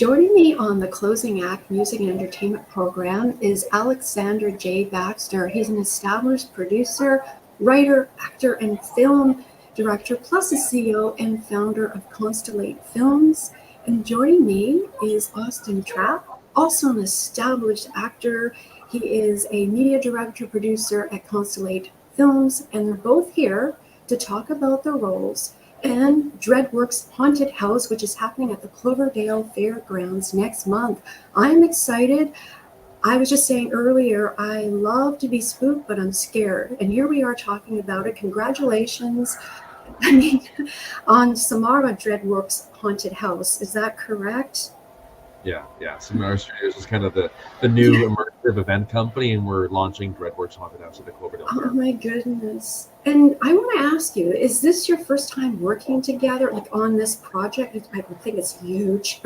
Joining me on the Closing Act Music and Entertainment program is Alexander J. Baxter. He's an established producer, writer, actor, and film director, plus the CEO and founder of Constellate Films. And joining me is Austin Trapp, also an established actor. He is a media director, producer at Constellate Films, and they're both here to talk about their roles and Dreadworks Haunted House, which is happening at the Cloverdale Fairgrounds next month. I'm excited. I was just saying earlier, I love to be spooked, but I'm scared. And here we are talking about it. Congratulations. I mean, on Samara Dreadworks Haunted House. Is that correct? Yeah. Samara Studios is kind of the new immersive event company, and we're launching Dreadworks Haunted House at the Cloverdale Oh Fairgrounds. my goodness. And I want to ask you, is this your first time working together, like on this project? I would think it's huge.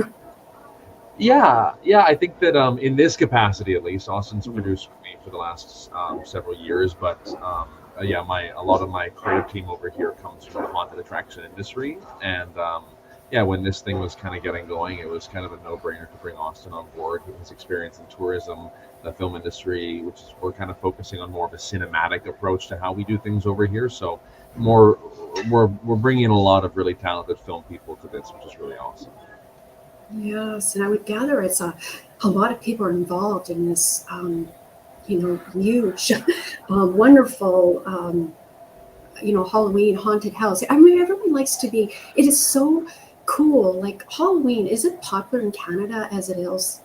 Yeah. I think that in this capacity, at least, Austin's produced with me for the last several years. But a lot of my creative team over here comes from the haunted attraction industry, and when this thing was kind of getting going, it was kind of a no-brainer to bring Austin on board with his experience in tourism, the film industry, which is we're kind of focusing on more of a cinematic approach to how we do things over here. So we're bringing in a lot of really talented film people to this, which is really awesome. Yes, and I would gather it's a lot of people are involved in this, huge, wonderful, Halloween haunted house. I mean, everyone likes to be. It is so cool. Like Halloween, is it popular in Canada as it is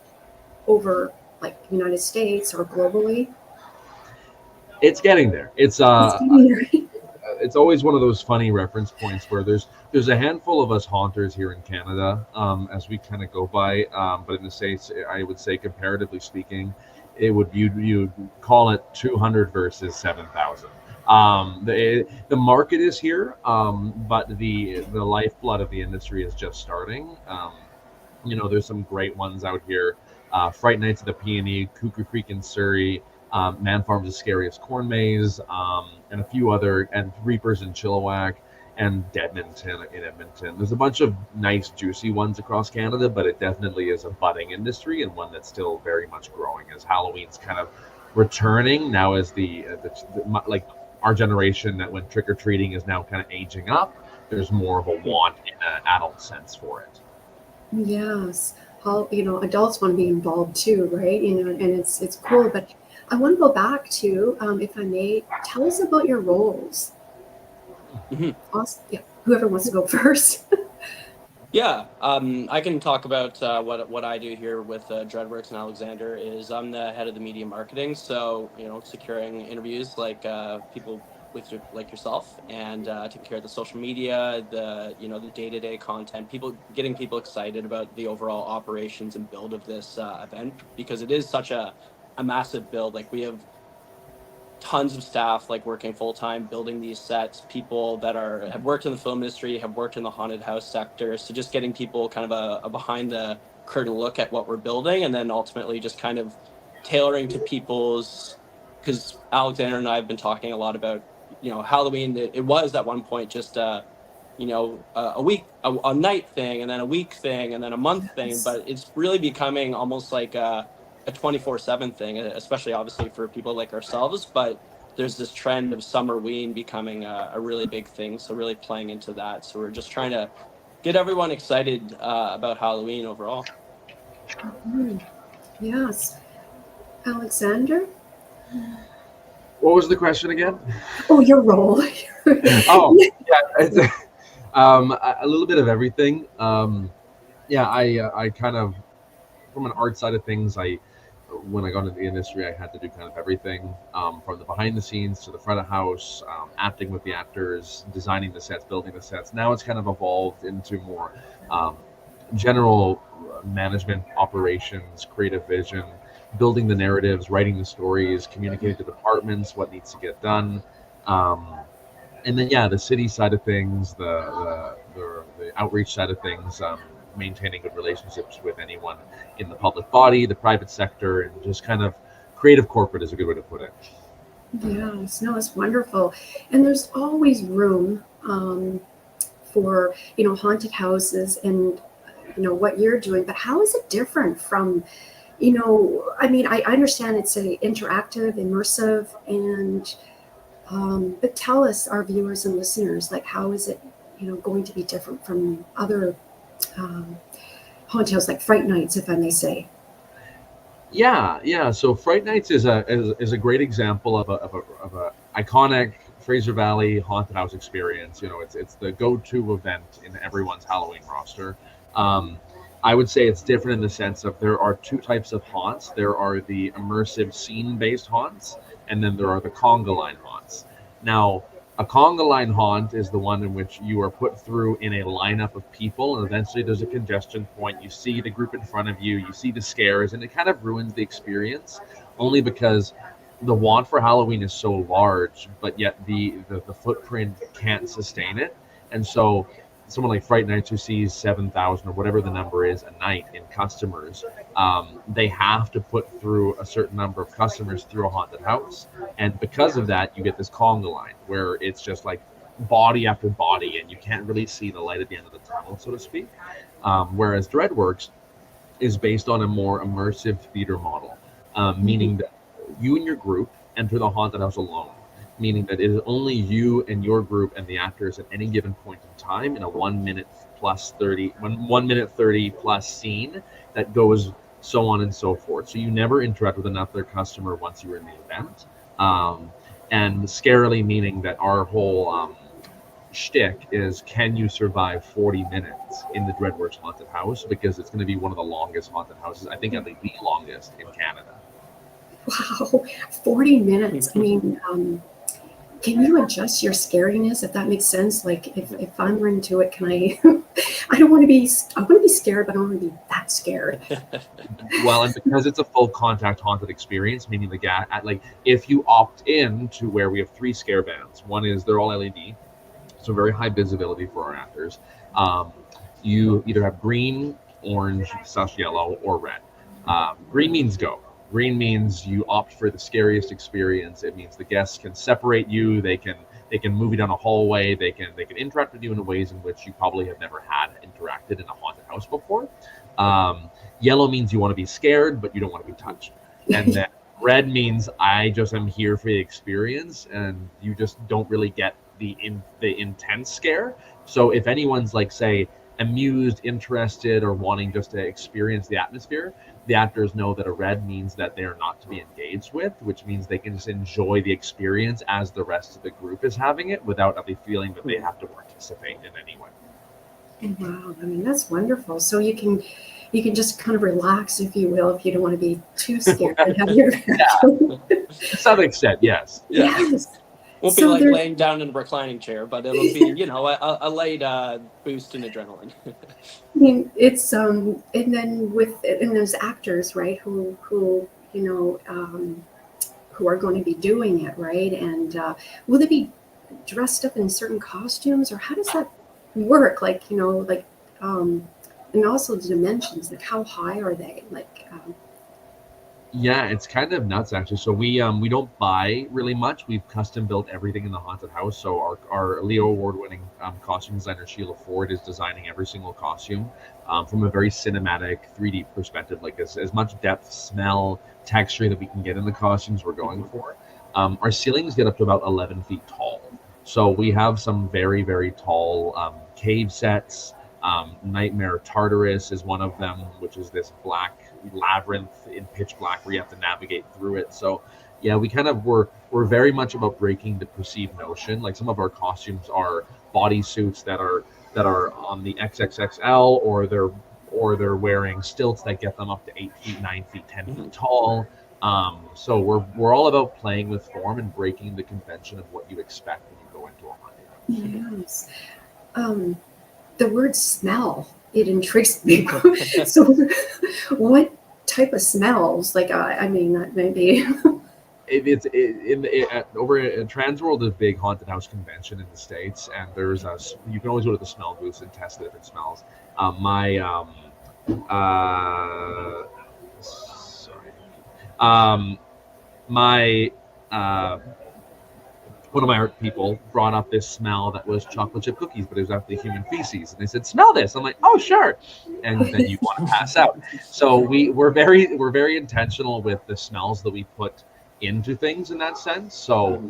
over like the United States or globally? It's getting there. It's getting there. It's always one of those funny reference points where there's a handful of us haunters here in Canada, as we kind of go by, but in the States, I would say comparatively speaking, it would you'd call it 200 versus 7,000. The market is here, but the lifeblood of the industry is just starting. There's some great ones out here. Fright Nights at the Peony, Cuckoo Creek in Surrey, Man Farm's Scariest Corn Maze, and a few other, and Reapers in Chilliwack, and Deadmonton in Edmonton. There's a bunch of nice, juicy ones across Canada, but it definitely is a budding industry and one that's still very much growing as Halloween's kind of returning now as like our generation that when trick or treating is now kind of aging up. There's more of a want in an adult sense for it. Yes. How, adults want to be involved too, right? And it's cool. But I want to go back to, if I may, tell us about your roles. Mhm. Yeah, whoever wants to go first. Yeah, I can talk about what I do here with Dreadworks and Alexander is I'm the head of the media marketing. So securing interviews like people like yourself, and taking care of the social media, the day-to-day content, getting people excited about the overall operations and build of this event because it is such a massive build. Like we have tons of staff like working full time building these sets, people that have worked in the film industry, have worked in the haunted house sector. So just getting people kind of a behind the curtain look at what we're building, and then ultimately just kind of tailoring to people's, because Alexander and I have been talking a lot about Halloween. It was at one point just a week, a night thing, and then a week thing, and then a month thing. Yes. But it's really becoming almost like a 24/7 thing, especially obviously for people like ourselves. But there's this trend of summerween becoming a really big thing. So really playing into that. So we're just trying to get everyone excited about Halloween overall. Mhm. Yes. Alexander? What was the question again? Oh, your role. Oh, yeah, it's a little bit of everything. I kind of, from an art side of things, when I got into the industry, I had to do kind of everything, from the behind the scenes to the front of house, acting with the actors, designing the sets, building the sets. Now it's kind of evolved into more um, general management, operations, creative vision, building the narratives, writing the stories, communicating to departments what needs to get done. Um, and then the city side of things, the outreach side of things, maintaining good relationships with anyone in the public body, the private sector, and just kind of creative corporate is a good way to put it. Yes, no, it's wonderful. And there's always room for, haunted houses and, what you're doing, but how is it different from, I mean, I understand it's a interactive, immersive, and but tell us, our viewers and listeners, like, how is it, going to be different from other um, haunted house, like Fright Nights, if I may say? Yeah. So Fright Nights is a great example of a iconic Fraser Valley haunted house experience. It's the go-to event in everyone's Halloween roster. Um, I would say it's different in the sense of there are two types of haunts. There are the immersive scene-based haunts, and then there are the conga line haunts. Now, a conga line haunt is the one in which you are put through in a lineup of people, and eventually there's a congestion point. You see the group in front of you, you see the scares, and it kind of ruins the experience, only because the want for Halloween is so large, but yet the footprint can't sustain it. And so someone like Fright Nights, who sees 7,000 or whatever the number is a night in customers, they have to put through a certain number of customers through a haunted house. And because of that, you get this conga line where it's just like body after body, and you can't really see the light at the end of the tunnel, so to speak. Whereas Dreadworks is based on a more immersive theater model, meaning that you and your group enter the haunted house alone, meaning that it is only you and your group and the actors at any given point in time in a 1 minute 30 plus scene that goes so on and so forth. So you never interact with another customer once you're in the event. And scarily, meaning that our whole shtick is, can you survive 40 minutes in the Dreadworks Haunted House? Because it's going to be one of the longest haunted houses, I think at least the longest in Canada. Wow, 40 minutes. I mean, can you adjust your scariness, if that makes sense? Like, if I'm into it, can I? I want to be scared, but I don't want to be that scared. Well, and because it's a full contact haunted experience, meaning like if you opt in to where we have 3 scare bands, one is they're all LED, so very high visibility for our actors. You either have green, orange, /yellow, or red. Green means go. Green means you opt for the scariest experience. It means the guests can separate you. They can move you down a hallway. They can interact with you in ways in which you probably have never had interacted in a haunted house before. Yellow means you want to be scared, but you don't want to be touched. And then red means I just am here for the experience, and you just don't really get the intense scare. So if anyone's like, say, amused, interested, or wanting just to experience the atmosphere, the actors know that a red means that they are not to be engaged with, which means they can just enjoy the experience as the rest of the group is having it without ever feeling that they have to participate in any way. Wow, I mean, that's wonderful. So you can just kind of relax, if you will, if you don't want to be too scared and have your to some extent, yes. Yes. Won't be So like there, laying down in a reclining chair, but it'll be, a light boost in adrenaline. I mean, it's and then there's actors, right, who who are going to be doing it, right? And will they be dressed up in certain costumes, or how does that work? Like, and also the dimensions, like how high are they? Like, Yeah, it's kind of nuts actually. So we don't buy really much. We've custom built everything in the haunted house. So our Leo award-winning costume designer Sheila Ford is designing every single costume from a very cinematic 3D perspective, like as much depth, smell, texture that we can get in the costumes we're going for. Our ceilings get up to about 11 feet tall. So we have some very, very tall cave sets. Nightmare Tartarus is one of them, which is this black labyrinth in pitch black where you have to navigate through it. So yeah, we're very much about breaking the perceived notion. Like some of our costumes are bodysuits that are on the XXXL, or they're wearing stilts that get them up to 8 feet, 9 feet, 10 feet tall. So we're all about playing with form and breaking the convention of what you expect when you go into a haunted house. yes. The word smell, it intrigues me. So what type of smells? Like, I mean, maybe. Over at Transworld, a big haunted house convention in the States, and you can always go to the smell booths and test the different smells. My one of my art people brought up this smell that was chocolate chip cookies, but it was actually human feces. And they said, "Smell this." I'm like, "Oh, sure." And then you want to pass out. So we're very intentional with the smells that we put into things in that sense. So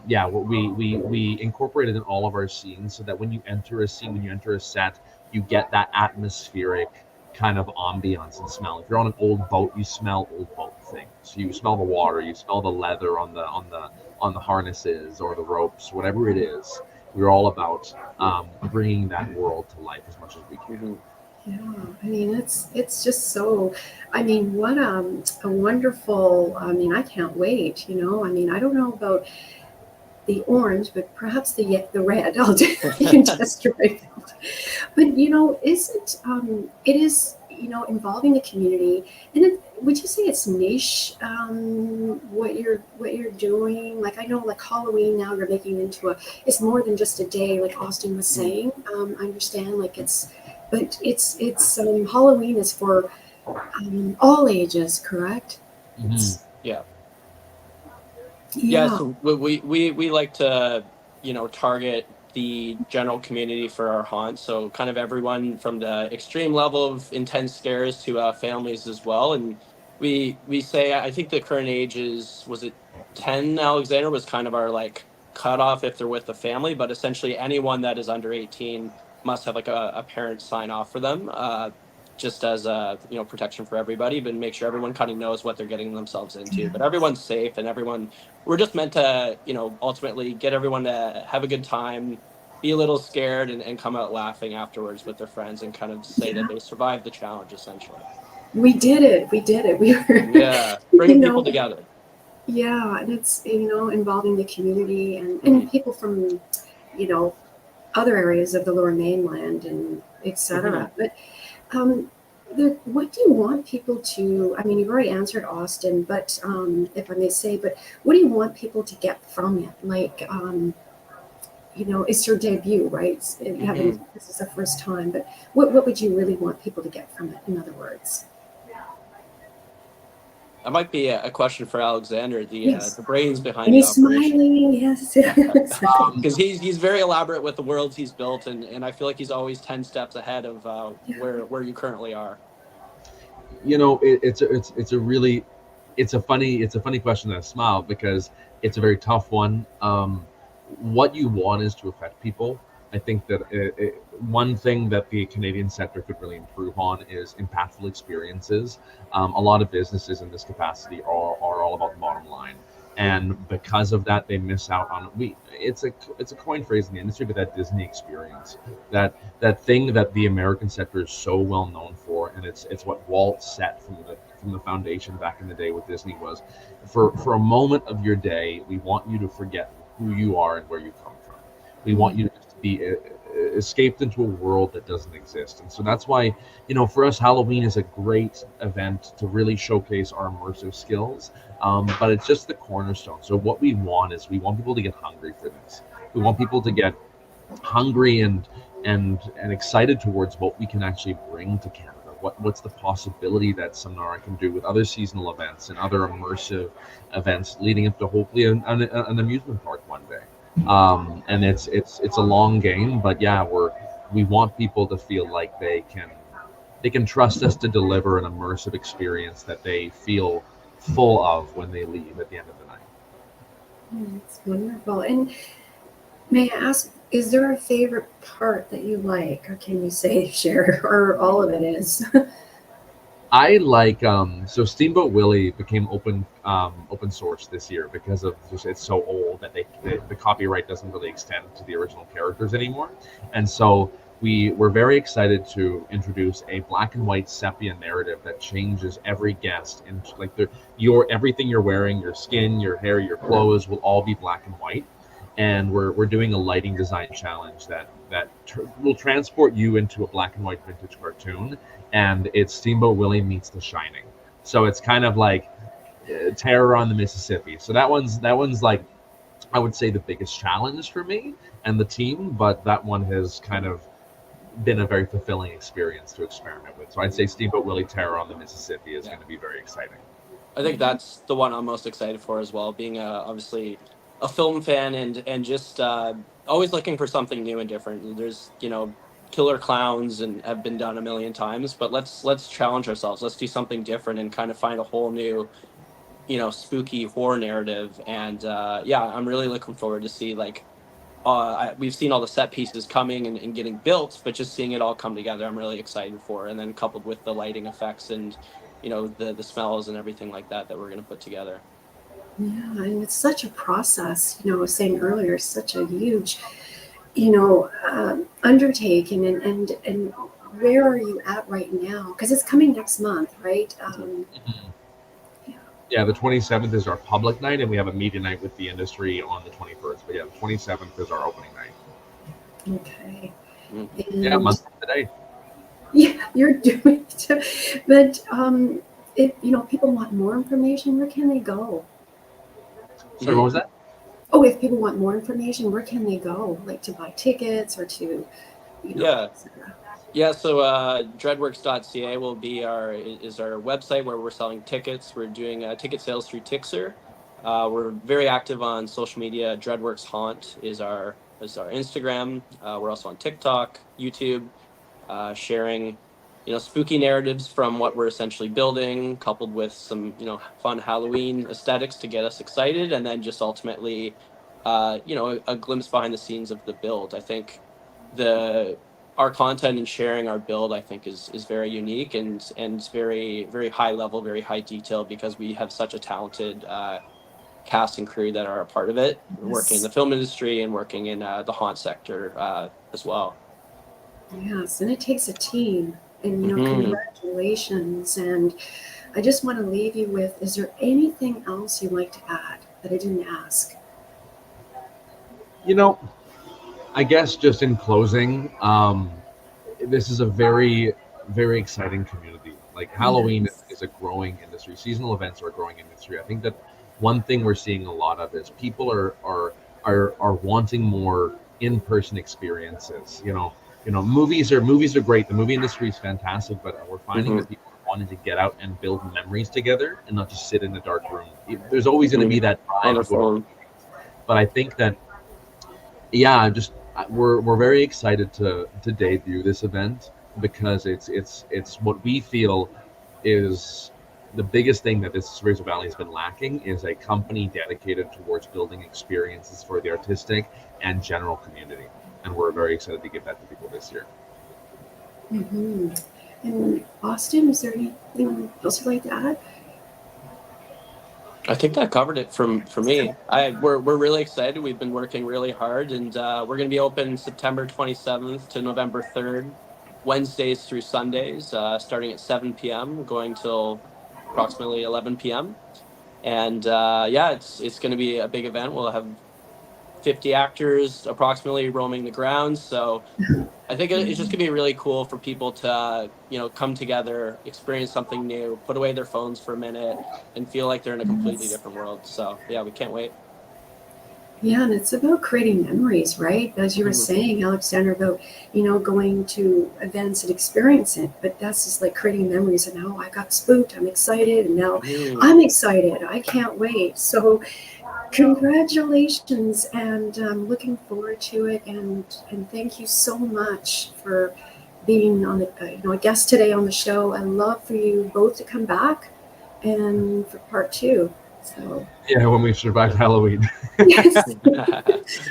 yeah, we incorporated in all of our scenes so that when you enter a scene, when you enter a set, you get that atmospheric kind of ambiance and smell. If you're on an old boat, you smell old boat things. You smell the water, you smell the leather on the harnesses or the ropes, whatever it is. We're all about bringing that world to life as much as we can. Yeah, I mean, it's just so, I mean, what a wonderful, I mean, I can't wait, you know, I mean, I don't know about the orange, but perhaps the red, I'll do, you can test right. But, you know, it is, you know, involving the community, and would you say it's niche, what you're doing? Like, I know, like Halloween now, you're making it into it's more than just a day, like Austin was saying. I understand, like but it's Halloween is for all ages, correct? Yeah. Yeah. So we like to, you know, target the general community for our haunts. So kind of everyone from the extreme level of intense scares to families as well. And we say, I think the current age was it 10, Alexander, was kind of our like cutoff if they're with a family, but essentially anyone that is under 18 must have like a parent sign off for them. Just as a, you know, protection for everybody, but make sure everyone kind of knows what they're getting themselves into. But everyone's safe, and we're just meant to, you know, ultimately get everyone to have a good time, be a little scared, and come out laughing afterwards with their friends and kind of say that they survived the challenge, essentially. We did it. We were, Bringing people together. Yeah, and it's, you know, involving the community and people from, you know, other areas of the Lower Mainland and etc. But what do you want people to? I mean, you've already answered Austin, but if I may say, but what do you want people to get from it? Like, you know, it's your debut, right? You haven't. This is the first time, but what would you really want people to get from it? In other words. That might be a question for Alexander, Yes. the brains behind and the he's operation. Smiling, yes. Because he's very elaborate with the worlds he's built, and I feel like he's always 10 steps ahead of where you currently are. You know, it's a funny question. That smile, because it's a very tough one. What you want is to affect people. I think that one thing that the Canadian sector could really improve on is impactful experiences. A lot of businesses in this capacity are all about the bottom line, and because of that, they miss out on It's a coin phrase in the industry, but that Disney experience, that thing that the American sector is so well known for, and it's what Walt set from the foundation back in the day with Disney was, for a moment of your day, we want you to forget who you are and where you come from. We want you to just be escaped into a world that doesn't exist. And so that's why, you know, for us, Halloween is a great event to really showcase our immersive skills. But it's just the cornerstone. So what we want is we want people to get hungry for this. We want people to get hungry and excited towards what we can actually bring to Canada. What's the possibility that Samnara can do with other seasonal events and other immersive events leading up to hopefully an amusement park one day. And it's a long game, but yeah, we want people to feel like they can trust us to deliver an immersive experience that they feel full of when they leave at the end of the night. It's wonderful. And may I ask, is there a favorite part that you like, or can you say share, or all of it is? I like so Steamboat Willie became open source this year because of just it's so old that the copyright doesn't really extend to the original characters anymore, and so we were very excited to introduce a black and white sepia narrative that changes every guest into like everything you're wearing, your skin, your hair, your clothes will all be black and white, and we're doing a lighting design challenge that will transport you into a black and white vintage cartoon, and it's Steamboat Willie meets The Shining. So it's kind of like Terror on the Mississippi. So that one's like, I would say, the biggest challenge for me and the team, but that one has kind of been a very fulfilling experience to experiment with. So I'd say Steamboat Willie Terror on the Mississippi is going to be very exciting. I think that's the one I'm most excited for as well, being obviously a film fan and just always looking for something new and different. There's killer clowns and have been done a million times, but let's challenge ourselves. Let's do something different and kind of find a whole new spooky horror narrative. And yeah, I'm really looking forward to see like we've seen all the set pieces coming and getting built, but just seeing it all come together, I'm really excited for. And then coupled with the lighting effects and the smells and everything like that we're going to put together. Yeah, and it's such a process. I was saying earlier, such a huge, undertaking. And where are you at right now? Because it's coming next month, right? Yeah, the 27th is our public night, and we have a media night with the industry on the 21st. But yeah, the 27th is our opening night. Okay. Yeah, a month from today. Yeah, you're doing it. But if people want more information, where can they go? Sorry, what was that? Oh, if people want more information, where can they go? Like to buy tickets or to, Yeah. et cetera? Yeah, so dreadworks.ca is our website where we're selling tickets. We're doing ticket sales through Tixer. We're very active on social media. Dreadworks Haunt is our Instagram. We're also on TikTok, YouTube, sharing spooky narratives from what we're essentially building, coupled with some fun Halloween aesthetics to get us excited, and then just ultimately a glimpse behind the scenes of the build. I think our content and sharing our build, I think, is very unique and very, very high level, very high detail, because we have such a talented cast and crew that are a part of it, working in the film industry and working in the haunt sector as well. Yes, and it takes a team. And congratulations. And I just want to leave you with, is there anything else you'd like to add that I didn't ask? I guess just in closing, this is a very, very exciting community. Like Halloween is a growing industry. Seasonal events are a growing industry. I think that one thing we're seeing a lot of is people are wanting more in-person experiences. Movies are great. The movie industry is fantastic, but we're finding that people are wanting to get out and build memories together and not just sit in a dark room. There's always going to be that on the phone. But I think that we're very excited to debut this event, because it's what we feel is the biggest thing that this Fraser Valley has been lacking, is a company dedicated towards building experiences for the artistic and general community. And we're very excited to give that to people this year. Mm-hmm. And Austin, is there anything else you'd like to add? I think that covered it for me. We're really excited. We've been working really hard, and we're going to be open September 27th to November 3rd, Wednesdays through Sundays, starting at 7 p.m., going till approximately 11 p.m. And it's going to be a big event. We'll have 50 actors approximately roaming the grounds. So I think it's just gonna be really cool for people to, come together, experience something new, put away their phones for a minute, and feel like they're in a completely different world. So yeah, we can't wait. Yeah, and it's about creating memories, right? As you were saying, Alexander, about, going to events and experiencing it, but that's just like creating memories. And now I got spooked, I'm excited, and now I'm excited, I can't wait. So congratulations, and I'm looking forward to it. And thank you so much for being on a guest today on the show. I'd love for you both to come back and for part 2. So yeah, when we survive Halloween. Yes,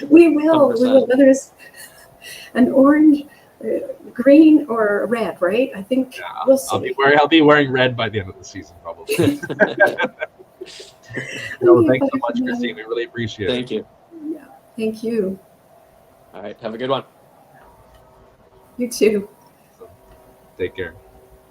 we will. 100%. We will. Whether it's an orange, green, or red, right? I think we'll see. I'll be wearing red by the end of the season, probably. Thanks so much, Christine. We really appreciate it. Thank you. Yeah, thank you. All right, have a good one. You too. Take care.